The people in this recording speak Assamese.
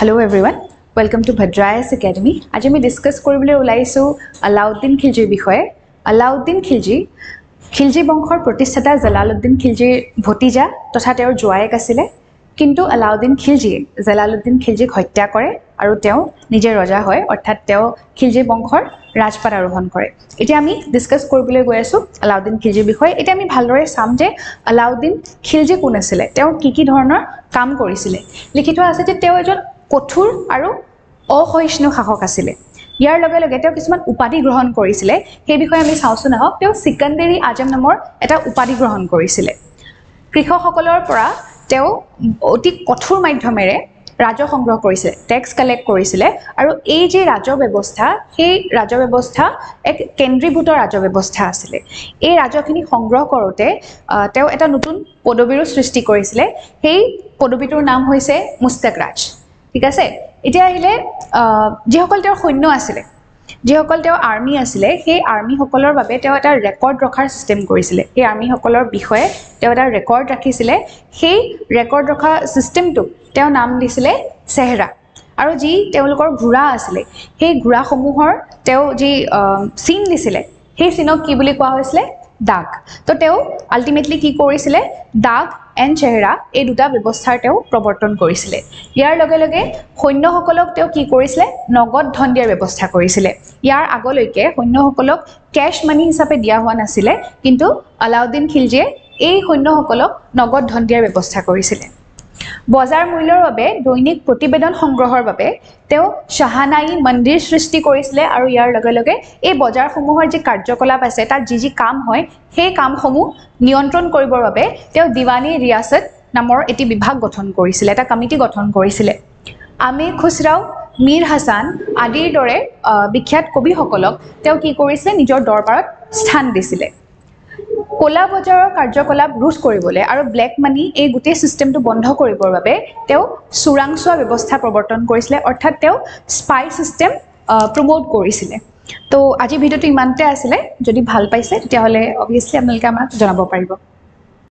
Hello everyone, welcome to Bhadrayas Academy. আজি আমি ডিসকাস কৰিবলৈ ওলাইছো আলাউদ্দিন খিলজিৰ বিষয়ে। আলাউদ্দিন খিলজি বংশৰ প্ৰতিষ্ঠাতা জালালুদ্দিন খিলজিৰ ভতিজা তথা তেওঁৰ জোৱায়েক আছিল। কিন্তু আলাউদ্দিন খিলজিয়ে জালালুদ্দিন খিলজিক হত্যা কৰে আৰু তেওঁ নিজে ৰজা হয়, অৰ্থাৎ তেওঁ খিলজি বংশৰ ৰাজপাট আৰোহণ কৰে। এতিয়া আমি ডিসকাস কৰিবলৈ গৈ আছো আলাউদ্দিন খিলজিৰ বিষয়ে। এতিয়া আমি ভালদৰে চাম যে আলাউদ্দিন খিলজি কোন আছিল, তেওঁ কি ধৰণৰ কাম কৰিছিল। লিখিত আছে যে তেওঁ এজন কঠোৰ আৰু অসহিষ্ণু শাসক আছিল। ইয়াৰ লগে লগে তেওঁ কিছুমান উপাধি গ্ৰহণ কৰিছিল। সেই বিষয়ে আমি চাওঁচোন আহক। তেওঁ সিকান্দাৰী আজম নামৰ এটা উপাধি গ্ৰহণ কৰিছিল। কৃষকসকলৰ পৰা তেওঁ অতি কঠোৰ মাধ্যমেৰে ৰাজহ সংগ্ৰহ কৰিছিল, টেক্স কালেক্ট কৰিছিল আৰু এই যে ৰাজহ ব্যৱস্থা, সেই ৰাজহ ব্যৱস্থা এক কেন্দ্ৰীভূত ৰাজহ ব্যৱস্থা আছিল। এই ৰাজহখিনি সংগ্ৰহ কৰোঁতে তেওঁ এটা নতুন পদবীৰো সৃষ্টি কৰিছিল। সেই পদবীটোৰ নাম হৈছে মুস্তাক ৰাজ। ঠিক আছে। এতিয়া আহিলে যিসকল তেওঁৰ সৈন্য আছিল, যিসকল তেওঁৰ আৰ্মি আছিল, সেই আৰ্মিসকলৰ বাবে তেওঁ এটা ৰেকৰ্ড ৰখাৰ সিস্টেম কৰিছিল। সেই আৰ্মিসকলৰ বিষয়ে তেওঁ এটা ৰেকৰ্ড ৰাখিছিল। সেই ৰেকৰ্ড ৰখা সিস্টেমটোক তেওঁ নাম দিছিল চেহৰা। আৰু যি তেওঁলোকৰ ঘোঁৰা আছিল, সেই ঘোঁৰাসমূহৰ তেওঁ যি চিন দিছিল, সেই চিনক কি বুলি কোৱা হৈছিল? দাগ। তো তেওঁ আল্টিমেটলি কি কৰিছিল? দাগ এণ্ড চেহৰা এই দুটা ব্যৱস্থাৰ তেওঁ প্ৰৱৰ্তন কৰিছিল। ইয়াৰ লগে লগে সৈন্যসকলক তেওঁ কি কৰিছিল? নগদ ধন দিয়াৰ ব্যৱস্থা কৰিছিল। ইয়াৰ আগলৈকে সৈন্যসকলক কেশ মানি হিচাপে দিয়া হোৱা নাছিল, কিন্তু আলাউদ্দিন খিলজিয়ে এই সৈন্যসকলক নগদ ধন দিয়াৰ ব্যৱস্থা কৰিছিল। বজাৰ মূল্যৰ বাবে দৈনিক প্ৰতিবেদন সংগ্ৰহৰ বাবে তেওঁ শাহানাই মন্দিৰ সৃষ্টি কৰিছিল আৰু ইয়াৰ লগে লগে এই বজাৰসমূহৰ যি কাৰ্যকলাপ আছে, তাত যি কাম হয়, সেই কামসমূহ নিয়ন্ত্ৰণ কৰিবৰ বাবে তেওঁ দিৱানী ৰিয়াসত নামৰ এটি বিভাগ গঠন কৰিছিল, এটা কমিটি গঠন কৰিছিল। আমিৰ খুসৰাও, মীৰ হাছান আদিৰ দৰে বিখ্যাত কবিসকলক তেওঁ কি কৰিছিল? নিজৰ দৰবাৰত স্থান দিছিল। কলা বজাৰৰ কাৰ্যকলাপ ৰোধ কৰিবলৈ আৰু ব্লেক মানি এই গোটেই সিস্টেমটো বন্ধ কৰিবৰ বাবে তেওঁ চোৰাংচোৱা ব্যৱস্থা প্ৰৱৰ্তন কৰিছিল, অৰ্থাৎ তেওঁ স্পাই সিস্টেম প্ৰমোট কৰিছিল। তো আজি ভিডিঅ'টো ইমানতে আছিলে। যদি ভাল পাইছে তেতিয়াহ'লে অবভিয়াছলি আপোনালোকে আমাক জনাব পাৰিব।